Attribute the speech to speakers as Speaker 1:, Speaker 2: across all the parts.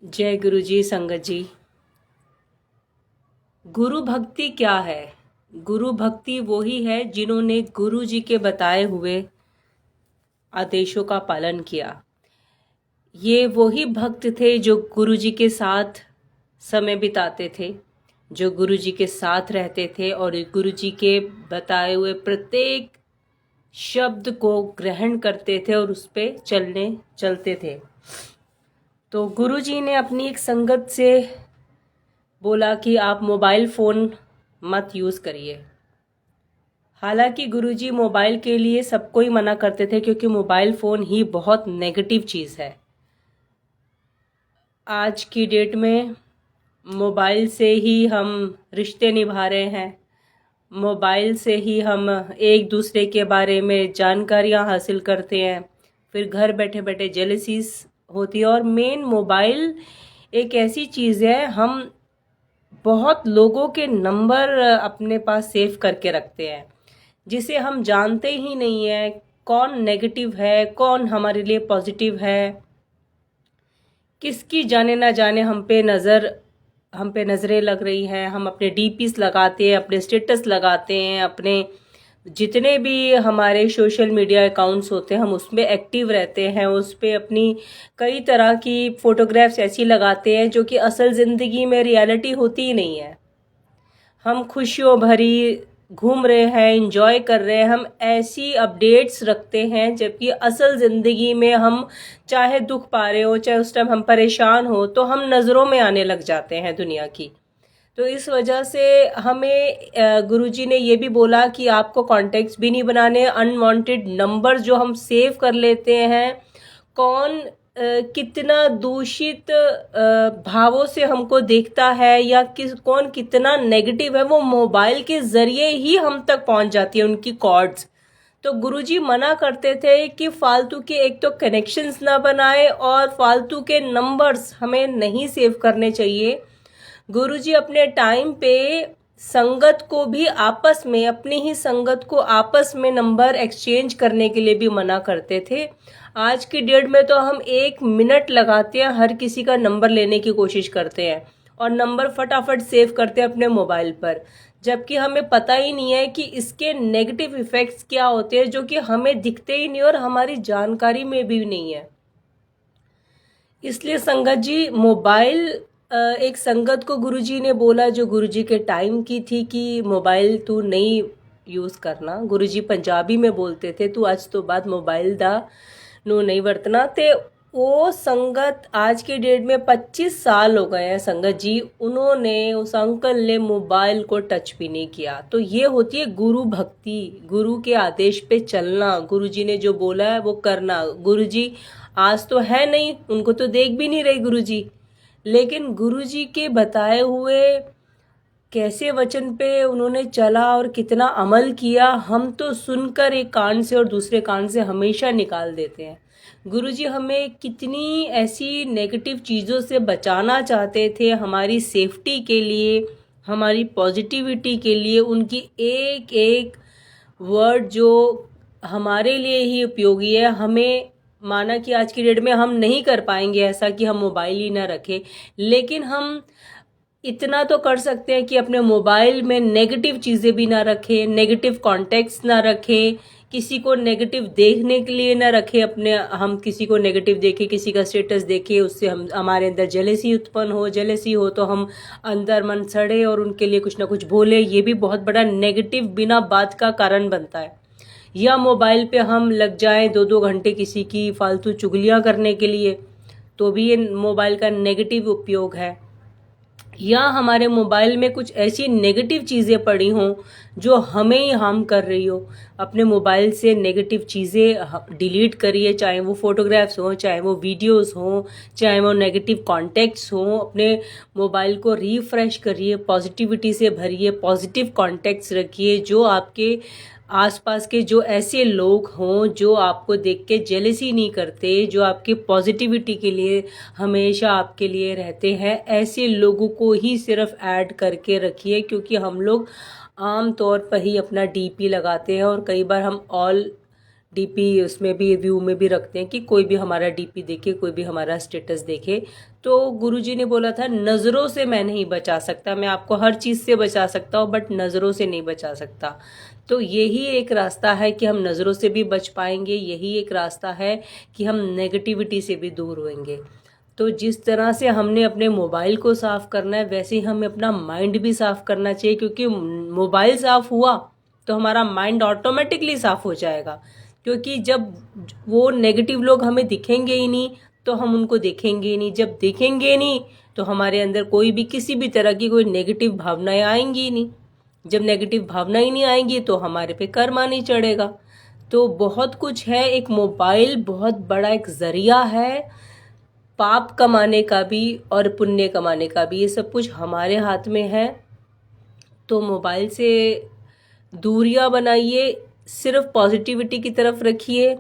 Speaker 1: जय गुरु जी। संगत जी, गुरु भक्ति क्या है? गुरु भक्ति वो ही है जिन्होंने गुरु जी के बताए हुए आदेशों का पालन किया। ये वही भक्त थे जो गुरु जी के साथ समय बिताते थे, जो गुरु जी के साथ रहते थे और गुरु जी के बताए हुए प्रत्येक शब्द को ग्रहण करते थे और उस पे चलते थे। तो गुरु जी ने अपनी एक संगत से बोला कि आप मोबाइल फ़ोन मत यूज़ करिए। हालांकि गुरुजी मोबाइल के लिए सबको ही मना करते थे, क्योंकि मोबाइल फ़ोन ही बहुत नेगेटिव चीज़ है। आज की डेट में मोबाइल से ही हम रिश्ते निभा रहे हैं, मोबाइल से ही हम एक दूसरे के बारे में जानकारियां हासिल करते हैं, फिर घर बैठे बैठे जेलसीज होती है। और मेन मोबाइल एक ऐसी चीज़ है, हम बहुत लोगों के नंबर अपने पास सेव करके रखते हैं, जिसे हम जानते ही नहीं है कौन नेगेटिव है, कौन हमारे लिए पॉजिटिव है। किसकी जाने ना जाने हम पे नज़रें लग रही हैं। हम अपने डीपीस लगाते हैं, अपने स्टेटस लगाते हैं, अपने जितने भी हमारे सोशल मीडिया अकाउंट्स होते हैं हम उसमें एक्टिव रहते हैं, उस पर अपनी कई तरह की फ़ोटोग्राफ्स ऐसी लगाते हैं जो कि असल ज़िंदगी में रियलिटी होती ही नहीं है। हम खुशियों भरी घूम रहे हैं, इंजॉय कर रहे हैं, हम ऐसी अपडेट्स रखते हैं, जबकि असल ज़िंदगी में हम चाहे दुख पा रहे हो, चाहे उस टाइम हम परेशान हो, तो हम नज़रों में आने लग जाते हैं दुनिया की। तो इस वजह से हमें गुरुजी ने ये भी बोला कि आपको कॉन्टेक्ट्स भी नहीं बनाने। अनवांटेड नंबर जो हम सेव कर लेते हैं, कौन कितना दूषित भावों से हमको देखता है या कौन कितना नेगेटिव है, वो मोबाइल के ज़रिए ही हम तक पहुंच जाती है उनकी कॉर्ड्स। तो गुरुजी मना करते थे कि फालतू के एक तो कनेक्शंस ना बनाए और फालतू के नंबर्स हमें नहीं सेव करने चाहिए। गुरुजी अपने टाइम पे संगत को भी आपस में, अपनी ही संगत को आपस में नंबर एक्सचेंज करने के लिए भी मना करते थे। आज की डेट में तो हम 1 मिनट लगाते हैं, हर किसी का नंबर लेने की कोशिश करते हैं और नंबर फटाफट सेव करते हैं अपने मोबाइल पर, जबकि हमें पता ही नहीं है कि इसके नेगेटिव इफ़ेक्ट्स क्या होते हैं, जो कि हमें दिखते ही नहीं और हमारी जानकारी में भी नहीं है। इसलिए संगत जी, मोबाइल एक संगत को गुरुजी ने बोला, जो गुरुजी के टाइम की थी, कि मोबाइल तू नहीं यूज़ करना। गुरुजी पंजाबी में बोलते थे, तू आज तो बाद मोबाइल दा नू नहीं वरतना। ते वो संगत आज के डेट में 25 साल हो गए हैं संगत जी, उन्होंने, उस अंकल ने मोबाइल को टच भी नहीं किया। तो ये होती है गुरु भक्ति, गुरु के आदेश पे चलना, गुरुजी ने जो बोला है वो करना। गुरुजी आज तो है नहीं, उनको तो देख भी नहीं रहे गुरुजी, लेकिन गुरुजी के बताए हुए कैसे वचन पे उन्होंने चला और कितना अमल किया, हम तो सुनकर एक कान से और दूसरे कान से हमेशा निकाल देते हैं। गुरुजी हमें कितनी ऐसी नेगेटिव चीज़ों से बचाना चाहते थे, हमारी सेफ्टी के लिए, हमारी पॉजिटिविटी के लिए। उनकी एक एक वर्ड जो हमारे लिए ही उपयोगी है। हमें माना कि आज की डेट में हम नहीं कर पाएंगे ऐसा कि हम मोबाइल ही ना रखें, लेकिन हम इतना तो कर सकते हैं कि अपने मोबाइल में नेगेटिव चीज़ें भी ना रखें, नेगेटिव कॉन्टेक्ट्स ना रखें, किसी को नेगेटिव देखने के लिए ना रखें। अपने हम किसी को नेगेटिव देखें, किसी का स्टेटस देखें, उससे हम हमारे अंदर जेलेसी उत्पन्न हो, जेलेसी हो तो हम अंदर मन सड़े और उनके लिए कुछ ना कुछ बोले। ये भी बहुत बड़ा नेगेटिव बिना बात का कारण बनता है। या मोबाइल पे हम लग जाएं 2-2 घंटे किसी की फालतू चुगलियां करने के लिए, तो भी ये मोबाइल का नेगेटिव उपयोग है। या हमारे मोबाइल में कुछ ऐसी नेगेटिव चीज़ें पड़ी हों जो हमें ही हार्म कर रही हो, अपने मोबाइल से नेगेटिव चीज़ें डिलीट करिए, चाहे वो फोटोग्राफ्स हों, चाहे वो वीडियोस हों, चाहे वो नेगेटिव कॉन्टेक्ट्स हों। अपने मोबाइल को रिफ्रेश करिए, पॉजिटिविटी से भरिए, पॉजिटिव कॉन्टेक्ट्स रखिए, जो आपके आसपास के जो ऐसे लोग हों जो आपको देख के जेलसी नहीं करते, जो आपके पॉजिटिविटी के लिए हमेशा आपके लिए रहते हैं, ऐसे लोगों को ही सिर्फ ऐड करके रखिए। क्योंकि हम लोग आम तौर पर ही अपना डीपी लगाते हैं और कई बार हम ऑल डीपी उसमें भी व्यू में भी रखते हैं कि कोई भी हमारा डीपी देखे, कोई भी हमारा स्टेटस देखे। तो गुरुजी ने बोला था नज़रों से मैं नहीं बचा सकता, मैं आपको हर चीज़ से बचा सकता हूँ बट नज़रों से नहीं बचा सकता। तो यही एक रास्ता है कि हम नज़रों से भी बच पाएंगे, यही एक रास्ता है कि हम नेगेटिविटी से भी दूर होंगे। तो जिस तरह से हमने अपने मोबाइल को साफ़ करना है वैसे ही हमें अपना माइंड भी साफ़ करना चाहिए, क्योंकि मोबाइल साफ़ हुआ तो हमारा माइंड ऑटोमेटिकली साफ़ हो जाएगा। क्योंकि जब वो नेगेटिव लोग हमें दिखेंगे ही नहीं तो हम उनको देखेंगे ही नहीं, जब देखेंगे नहीं तो हमारे अंदर कोई भी किसी भी तरह की कोई नेगेटिव भावनाएं आएंगी ही नहीं। जब नेगेटिव भावना ही नहीं आएंगी तो हमारे पे कर्मा नहीं चढ़ेगा। तो बहुत कुछ है, एक मोबाइल बहुत बड़ा एक जरिया है पाप कमाने का भी और पुण्य कमाने का भी, ये सब कुछ हमारे हाथ में है। तो मोबाइल से दूरियां बनाइए, सिर्फ पॉजिटिविटी की तरफ रखिए।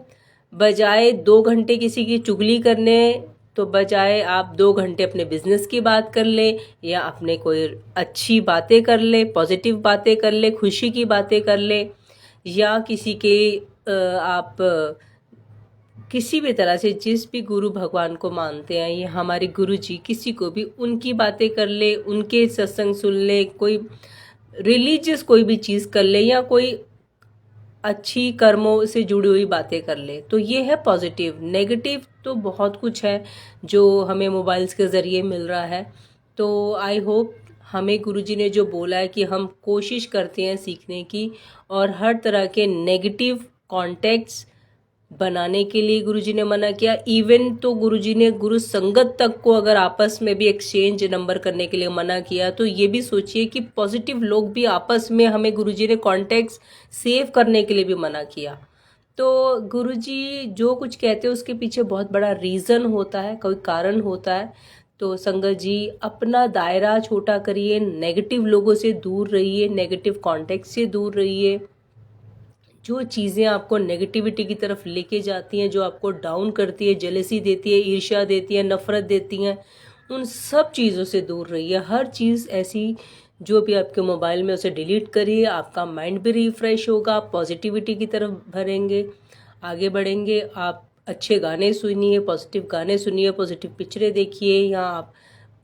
Speaker 1: बजाय 2 घंटे किसी की चुगली करने तो बजाय आप 2 घंटे अपने बिजनेस की बात कर ले, या अपने कोई अच्छी बातें कर ले, पॉजिटिव बातें कर ले, खुशी की बातें कर ले, या किसी के आप किसी भी तरह से जिस भी गुरु भगवान को मानते हैं, ये हमारे गुरु जी, किसी को भी उनकी बातें कर ले, उनके सत्संग सुन ले, कोई रिलीजियस कोई भी चीज़ कर ले, या कोई अच्छी कर्मों से जुड़ी हुई बातें कर ले। तो ये है पॉजिटिव। नेगेटिव तो बहुत कुछ है जो हमें मोबाइल्स के ज़रिए मिल रहा है। तो आई होप हमें गुरुजी ने जो बोला है कि हम कोशिश करते हैं सीखने की, और हर तरह के नेगेटिव कॉन्टेक्ट्स बनाने के लिए गुरुजी ने मना किया। इवन तो गुरुजी ने गुरु संगत तक को अगर आपस में भी एक्सचेंज नंबर करने के लिए मना किया, तो ये भी सोचिए कि पॉजिटिव लोग भी आपस में हमें गुरुजी ने कॉन्टेक्ट्स सेव करने के लिए भी मना किया। तो गुरुजी जो कुछ कहते हैं उसके पीछे बहुत बड़ा रीज़न होता है, कोई कारण होता है। तो संगत जी अपना दायरा छोटा करिए, नेगेटिव लोगों से दूर रहिए, नेगेटिव कॉन्टेक्ट से दूर रहिए। जो चीज़ें आपको नेगेटिविटी की तरफ लेके जाती हैं, जो आपको डाउन करती है, जेलसी देती है, ईर्ष्या देती है, नफ़रत देती हैं, उन सब चीज़ों से दूर रहिए। हर चीज़ ऐसी जो भी आपके मोबाइल में उसे डिलीट करिए, आपका माइंड भी रिफ़्रेश होगा, आप पॉजिटिविटी की तरफ भरेंगे, आगे बढ़ेंगे। आप अच्छे गाने सुनिए, पॉजिटिव गाने सुनिए, पॉजिटिव पिक्चरें देखिए, या आप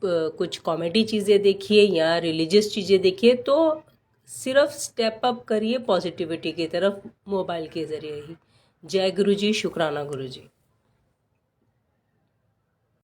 Speaker 1: कुछ कॉमेडी चीज़ें देखिए या रिलीजियस चीज़ें देखिए। तो सिर्फ स्टेप अप करिए पॉजिटिविटी की तरफ मोबाइल के ज़रिए ही। जय गुरु जी, शुक्राना गुरु जी।